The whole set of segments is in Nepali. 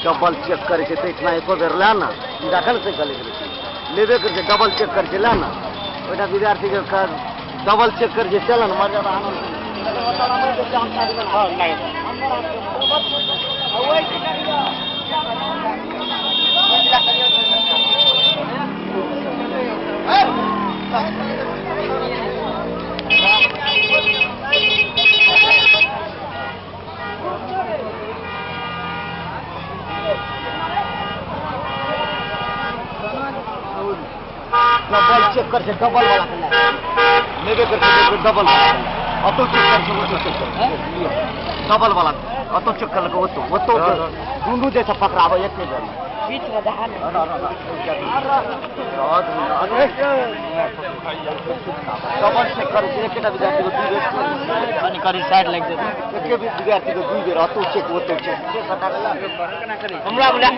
डबल चेक करके देखना एको बेर लाना दाखिल से गले लेबे करके डबल चेक करके लाना ओटा विद्यार्थी के डबल चेक करके चलन मजा डबल चेक करके डबल वाला लेबे करके डबल ऑटो चेक करके वो चेक डबल वाला ऑटो चेक कर वो दोनों जैसा पकड़ाबो एक के जन बीच में दहान डबल चेक करके एक के विद्यार्थी को दुई बेर अनि करी साइड लग जाते एक के विद्यार्थी को दुई बेर ऑटो चेक वो चेक पता गला हमरा बोला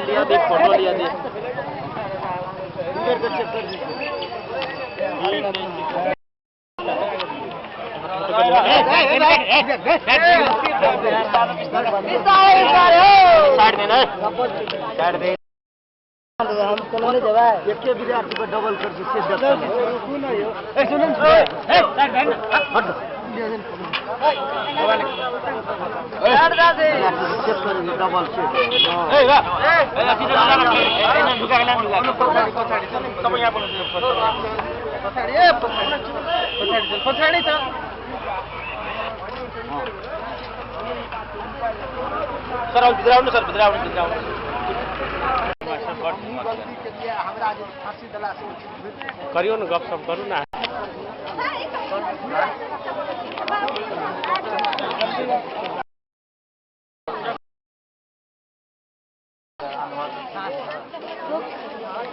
लिया देख फोटो लिया दे इधर का चेक कर साइड देना साइड दे हम कोनो नहीं देबा एक के विद्यार्थी को डबल कर के से दे ए सुन ए साइड देना हट यार दादी चेक कर डबल चेक ए वा ए सीधा लगा ना झुका के ना पछाड़ी सब यहां बोलो पछाड़ी ए पछाड़ी तो सर और बिदराउन सर बिदराउन करियो न गप सप करू ना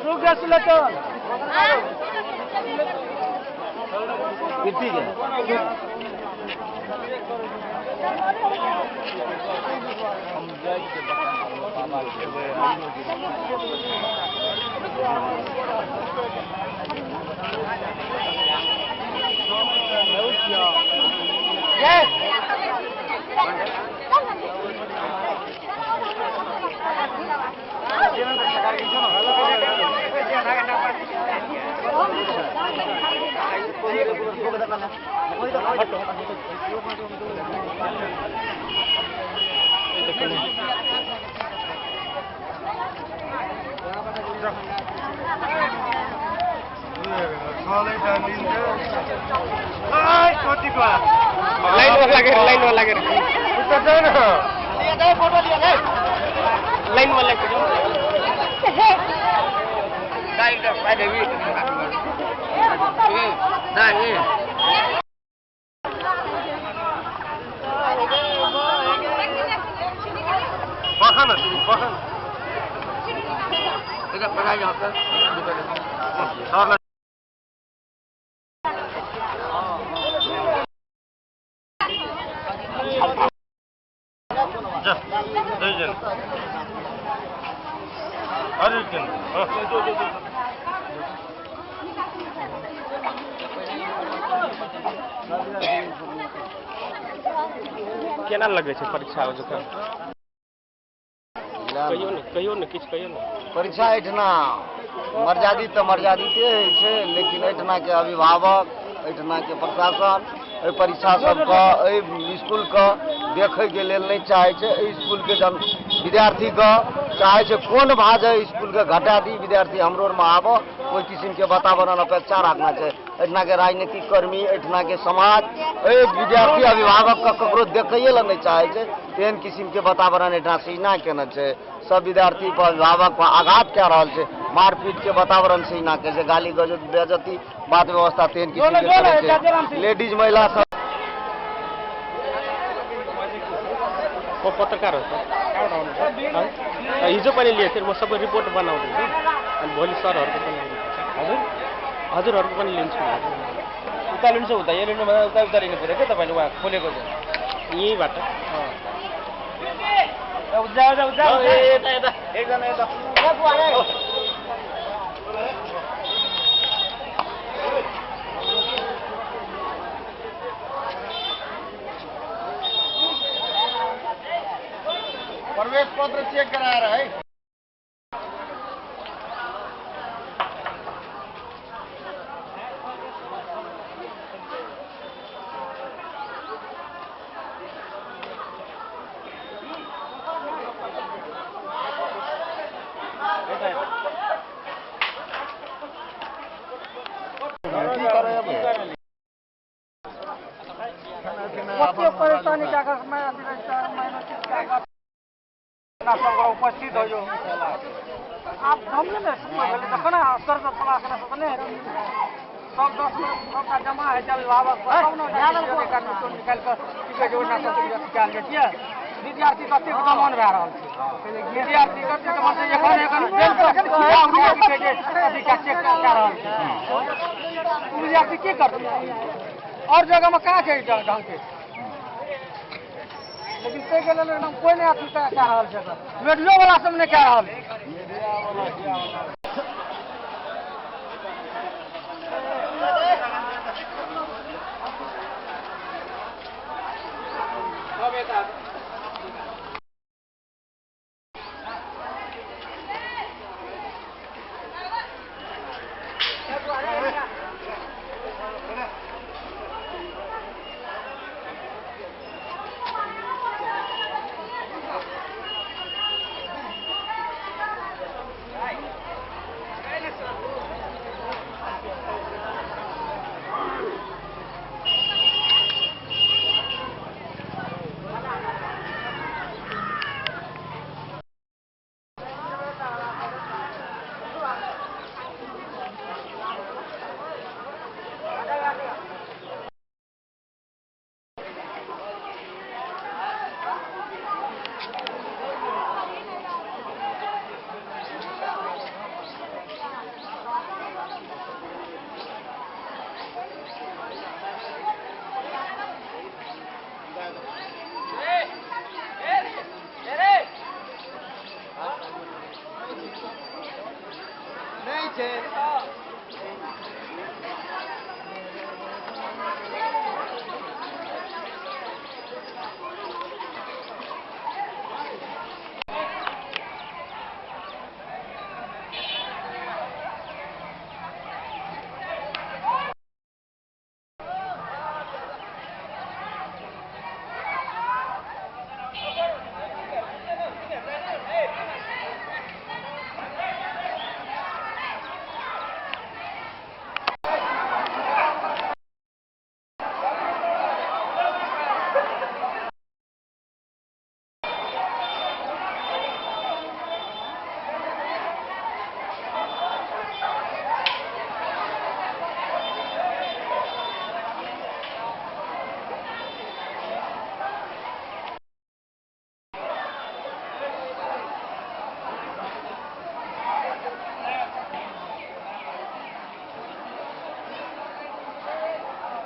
रुक जा सुलतो कितनी है लाइन वाला लगे उतर जाओ ना लिया जाओ फोटो लिया जाए लाइन वाला के जाओ गाइड पे देवी ये पखन इधर पढ़ा यहां पे और केना लगे छै परीक्षा हो जका कहियो न किछ कहियो न परीक्षा एठना मर्यादित तो मर्यादिते छै लेकिन एठना के अभिभावक एठना के प्रशासन ए परीक्षा सबके ए स्कूल के देखे के लेल नहीं चाहे छै ए स्कूल के जन विद्यार्थी के चाहे छै कोन भाजे स्कूल के घटा दी विद्यार्थी हमरो में आबो कोई किस्म के वातावरण अपेक्षा रखना छै एठना के राजनीतिक कर्मी एठना के समाज ए विद्यार्थी अभिभावक का ककरो देखैये ल नहीं चाहे छै तेहन किस्म के वातावरण एठना सृजना केने छै सब विद्यार्थी पर अभिभावक पर आघात कए रहल छै मारपीट के वातावरण से ना कैसे गाली गलौज बेइज्जती बात व्यवस्था तेन किसी के करे छे लेडीज महिला सब म पत्रकार हो सर हिजो पनि लिएको थिएँ म सबै रिपोर्ट बनाउँदैछु अनि भोलि सरहरूको पनि हजुर हजुरहरूको पनि लिन्छु उता लिन्छ उता यो लिनु भन्दा उता लिनु पऱ्यो क्या तपाईँले उहाँ खोलेको चाहिँ यहीँबाट एकजना यता प्रवेश पत्र चेक कराएर है परेशानी उपस्थित हो जो आप हमने देखो ना स्तर सब सबका जमा है चल निकाल कर टिकट योजना निकाल देतिए विद्यार्थी कते दमन भए रहल छै विद्यार्थी कते दमन से चेक कए रहल छै विद्यार्थी की करते और जगह में कहाँ छै ढंग के लेकिन से के लेल एकदम कोई नहीं अथी कए रहल छै मीडियो वाला सब नहीं कए रहल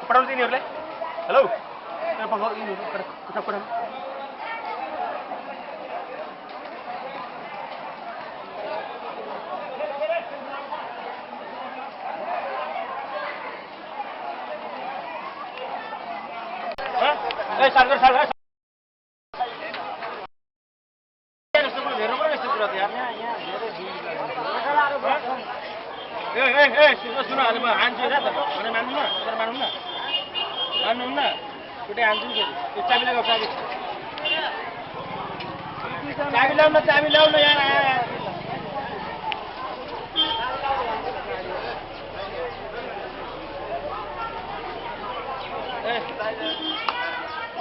पढाउनु तिनीहरूलाई हेलो सुन अहिले म हान्छु र मान्नु न छुट्टै हान्छु नि चाबी लगाऊ चाबी ल्याउ न यार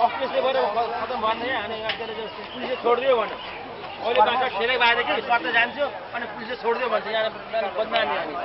अफिसले गएर खतम भन्ने अनि पुलिसले छोडिदियो भने मैले बाटो खेले बाहिर कि सर्ट जान्छु अनि पुलिसले छोडिदियो भन्छ यहाँ बदनामी हामी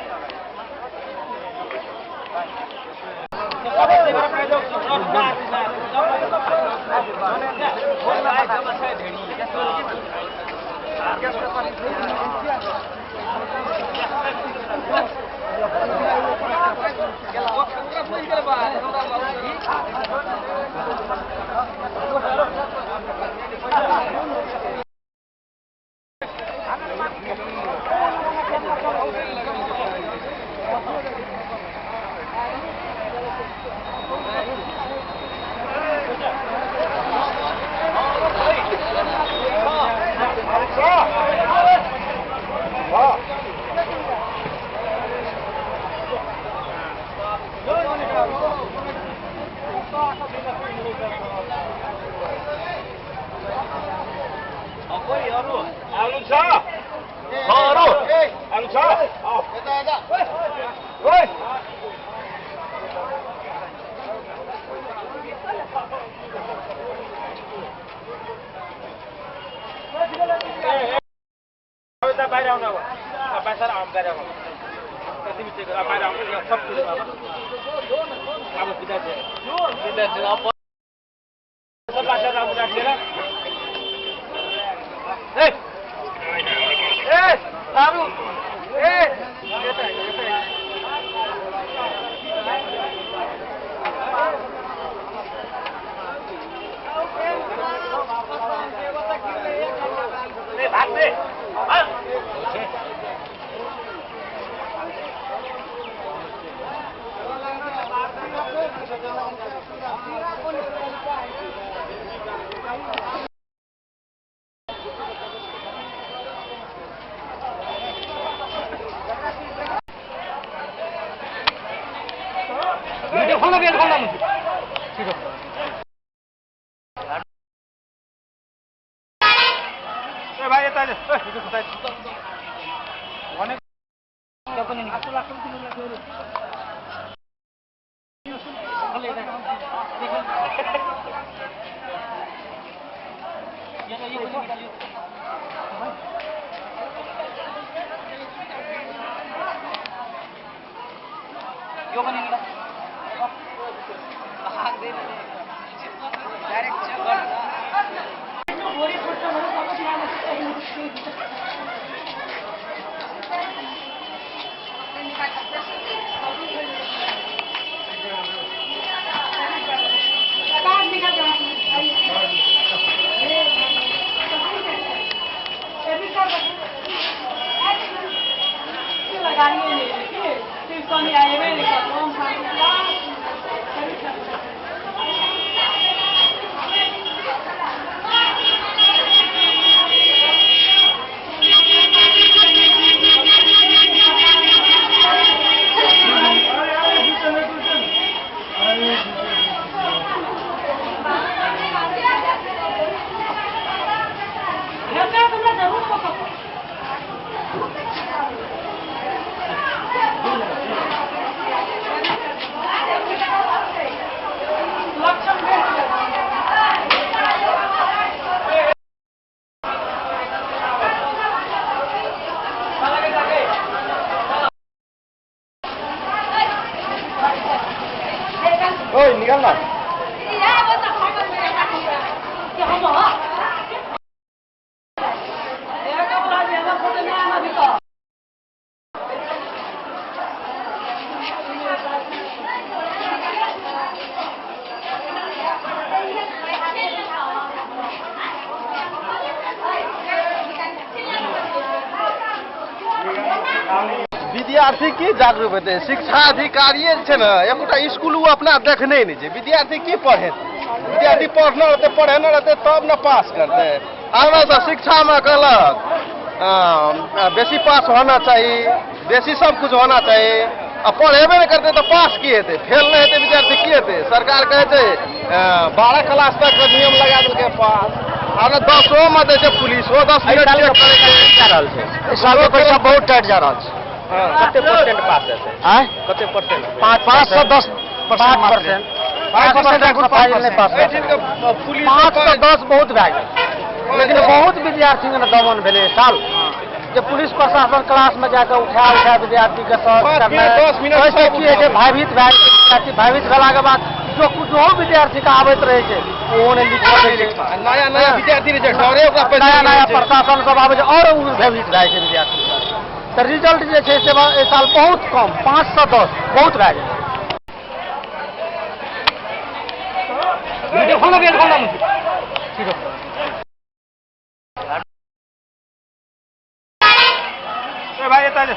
बाहिर आउनु अब बाहिर आउनु बाहिर आउनु कति मिचेको बाहिर आउनु यहाँ सब कुरो अब विद्यार्थी अब सब बाहिर आउनु राखेर लानु भाग दे भाइ यता निकाल ना विद्यार्थी की जागरूक हेतै शिक्षा अधिकारी छै ने एकोटा स्कूल वो अपना देखने नहीं छै विद्यार्थी की पढ़े विद्यार्थी पढ़ना रहते पढ़ेना रहते तब न पास करते आगे से शिक्षा में कहलक बेसी पास होना चाहिए बेसी सब कुछ होना चाहिए अब पढ़ेबे नहीं करते तो पास की हेतै फेल नहीं हेतै विद्यार्थी की हेतै सरकार कहे छै 12 क्लास तक नियम लगा देलकै पास आब 10 में दै छै पुलिसो 10 मिनट चेक कर रहल छै इस साल के पैसा बहुत टाइट जा रहल छै कते परसेंट पास हेतै कते परसेंट 5 से 10 5% 5% नहीं पास 5 से 10 बहुत भए गेल लेकिन बहुत विद्यार्थी ने दमन भेले साल जे पुलिस प्रशासन क्लास में जाकर उठा विद्यार्थी के भयभीत भयभीत भेला के बाद जो विद्यार्थी का आबैत रहे छै ओने नया विद्यार्थी रहे छै डरे ओकरा नया प्रशासन सब आबै छै और भयभीत भए छै विद्यार्थी तो रिजल्ट जे छै से एहि साल बहुत कम 510 बहुत भए गेल ठीक है भाई ये ताजे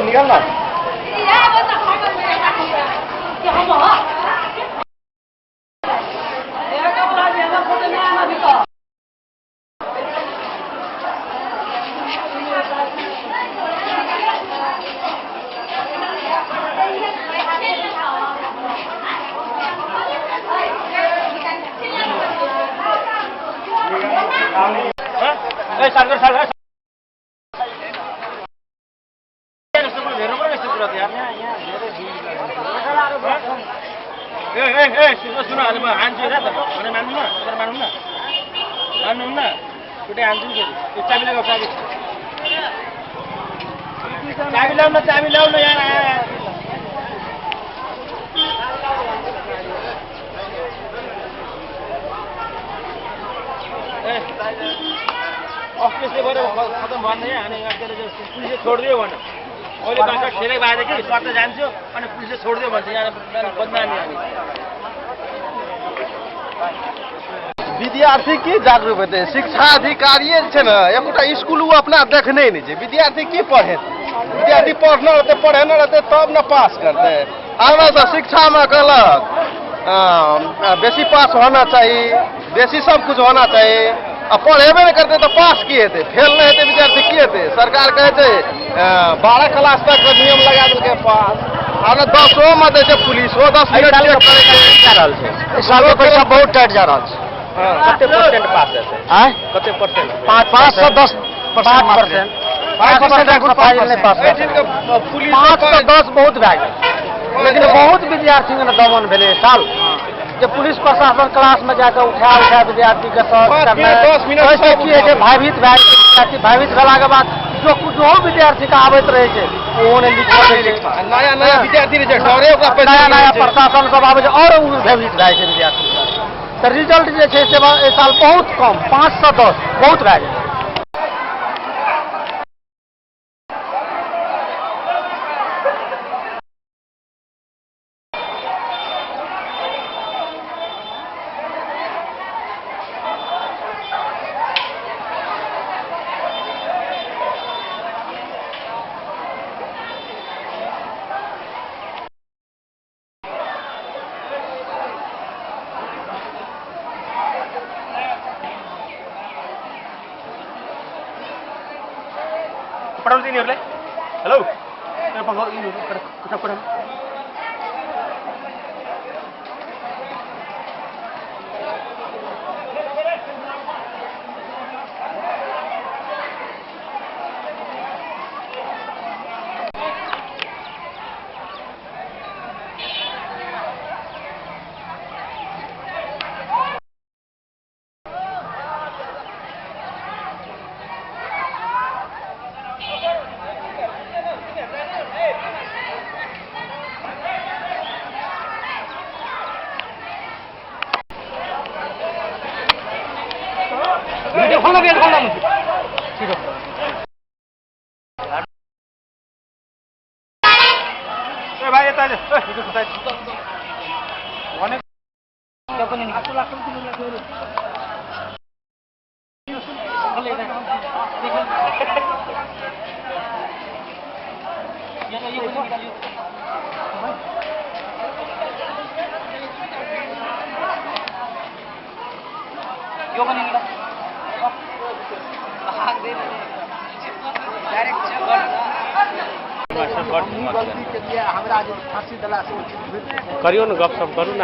निकलना सुनो अहिले म हान्छु हेर त भने मान्नु न छुट्टै हान्छु नि फेरि चाबी लगाऊ चाबी ल्याउन यार अफिसले गएर खतम भन्दै अनि पुलिसले छोडिदियो भन अहिले बाटो खेलै बाँधे कि सर्त जान्छु अनि पुलिसले छोडिदियो भन्छ यहाँ बदनामी हामी विद्यार्थी की जागरूक हेतै शिक्षा अधिकारी छै ने एकोटा स्कूल अपना देखने नहीं छै विद्यार्थी की पढ़े विद्यार्थी पढ़ना रहते पढ़े न रहते तब न पास करते आना तो शिक्षा में कहलक बेसी पास होना चाहिए, बेसी सब कुछ होना चाहिए। अब पढ़ेबे नहीं करते तो पास किए थे, फेल नहीं होते विद्यार्थी किए थे। सरकार कहे 12 क्लास तक नियम लगा दिल पास, और 10 में दे पुलिसो 10 मिनट इस साल के परीक्षा बहुत टाइट जा रहा है। कते परसेंट पास है? कते परसेंट? 5 से 10%। 5% नहीं पास। 5 से 10 बहुत भए गेल, लेकिन बहुत विद्यार्थी ने दमन भेलै साल। जब पुलिस प्रशासन क्लास में जाकर उठा विद्यार्थी के भयभीत भयभीत भेला के बाद जो विद्यार्थी का आबैत रहे छै ओने लिखल नया नया विद्यार्थी रहे डरे नया नया प्रशासन सब आबै छै और भयभीत भए छै विद्यार्थी। तो रिजल्ट जे छै से एहि साल बहुत कम, 5 से 10 बहुत भए गेल। पढाउनु चाहिँ यिनीहरूलाई हेलो भाइ यता करियो न गफसप करू न।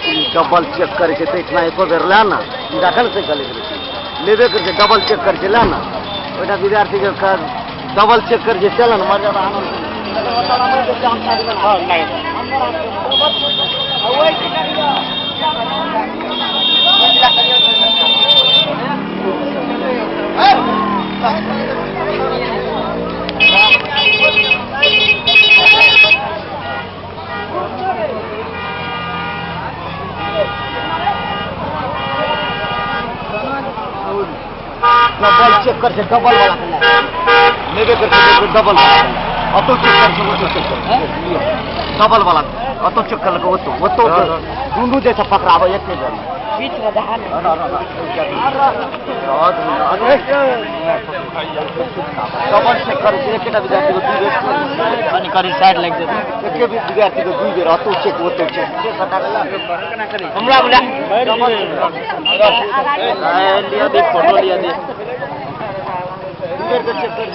पुलिस डबल चेक करके इतना एको बेर लाना दाखिल से गले लेबे करके डबल चेक करके लाना ओटा विद्यार्थी के डबल चेक करके चलन मर्यादा डबल चेक करके डबल वाला लेबे करके डबल ऑटो चेक करके ऑटो चेक कर डबल वाला ऑटो चेक कर वो तो दोनों जैसा पकड़ाबो एक के जन बीच में दहा डबल चेक करके एकटा विद्यार्थी को 2 बेर अनि करी साइड लग जेते एके विद्यार्थी को 2 बेर ऑटो चेक वो तो चेक के सटाला हमरा बोला लिया दे फोटो लिया दे इधर चेक कर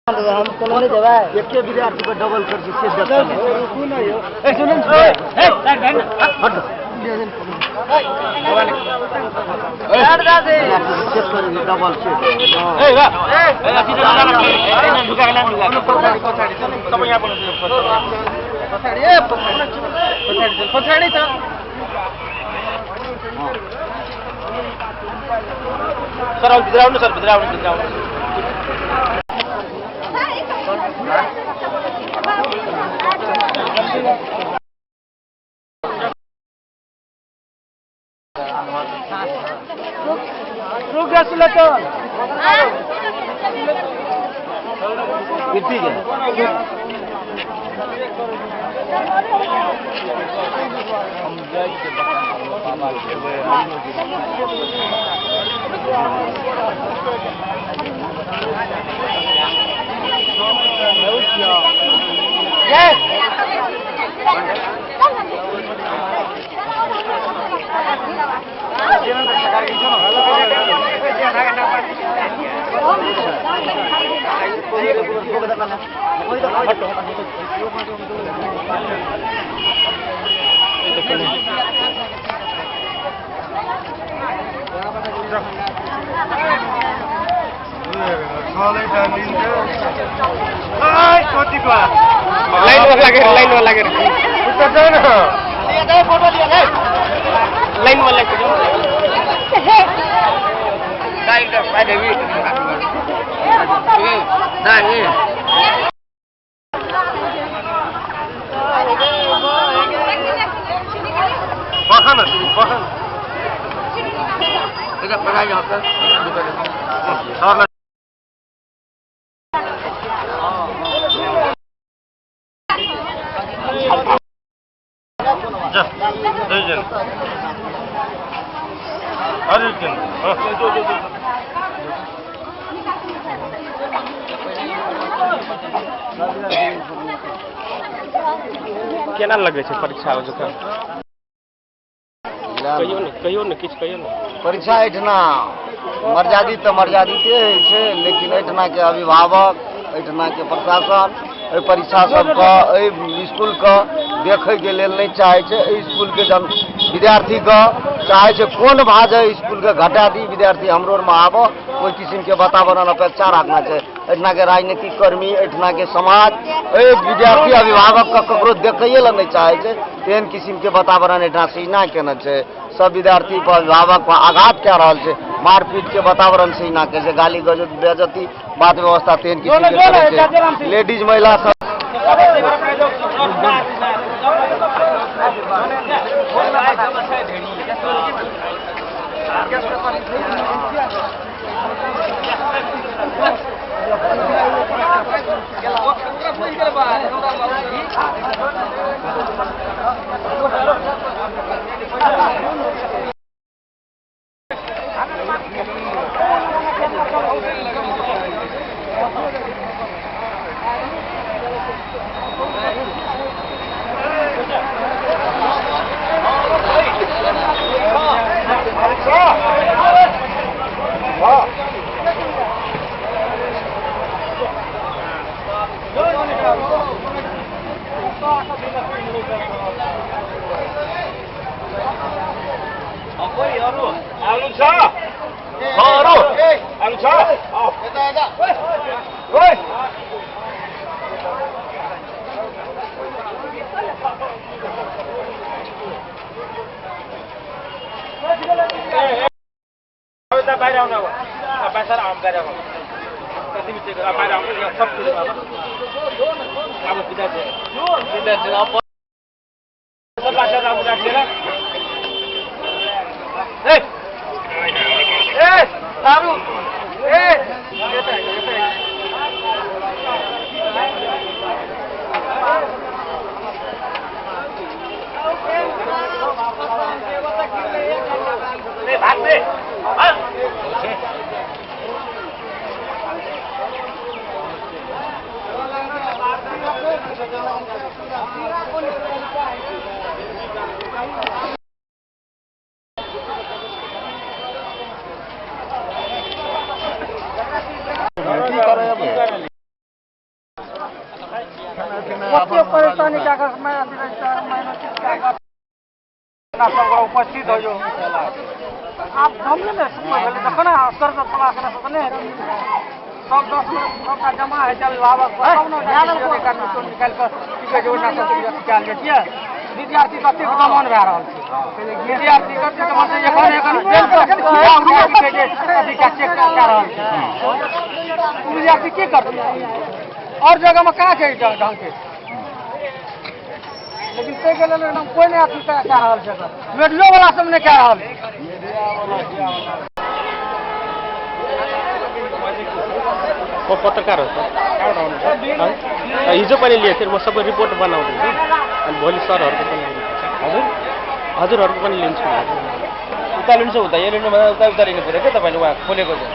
हम कॉलोनी देबा एके विद्यार्थी को डबल कर से चेक करेंगे डबल सर भित्राउनु सर भित्राउनु रुक गया तो ठीक है लाइन वाला के लाइन वाला के केना लगे छै परीक्षा जखन कहियो ने किछु कहियो ने परीक्षा एहिठिना मर्यादित तऽ मर्यादिते होइ छै लेकिन एहिठिना के अभिभावक एहिठिना के प्रशासन एहि परीक्षा सबके एहि स्कूलके देखैके लेल नहीं चाहै छै। एहि स्कूलके जन विद्यार्थीके चाहै छै कोन भाजे स्कूलके घटा दी विद्यार्थी हमरो में आबो कोई किस्म के वातावरण अपेक्षा रखना छै। एहिठिना के राजनीतिक कर्मी एहिठिना के समाज विद्यार्थी अभिभावक के ककरो देखैए ला नहीं चाहै छै। तेहन किस्म के वातावरण एहिठिना सृजना केने छै। सब विद्यार्थी पर अभिभावक पर आघात कए रहल छै। मारपीट के वातावरण सृजना के छै। गाली गलौज बेइज्जती बात व्यवस्था तेहन किस्म के करै छै। लेडीज महिला सब बाहर आउनु पैसा आम बाहिर आउनु कति मिचे बाहिर आउनु सब कुछ अब विद्यार्थी अब सब भाषा राम राखेर सारू भाग दे परेशानी क्या कर मैं उपस्थित हो आप हमने देखो ना स्तर का सलाह सब 10 लोग का जमा है चल निकाल कर टिकट योजना विद्यार्थी कति दमन भए रहल छै। विद्यार्थी कति दमन से विद्यार्थी की करते और जगह में कहाँ छै ढंग के लेकिन से के लेल एकदम कोई नहीं अथी कह रहल छै। मीडियो वाला सब नहीं कह रहल म पत्रकार हो सर। कहाँबाट आउनुहुन्छ हिजो पनि लिएको थिएँ, म सबै रिपोर्ट बनाउँदैछु अनि भोलि सरहरूको पनि लिनुपर्छ। हजुर हजुरहरूको पनि लिन्छु। उता लिन्छ उता यो लिनु भन्दा उता लिनु पऱ्यो क्या तपाईँले उहाँ खोलेको चाहिँ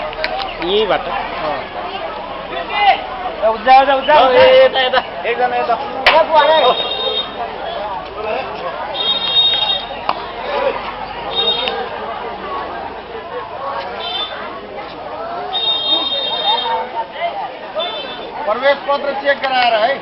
यहीँबाट एकजना यता प्रवेश पत्र चेक कराएर है।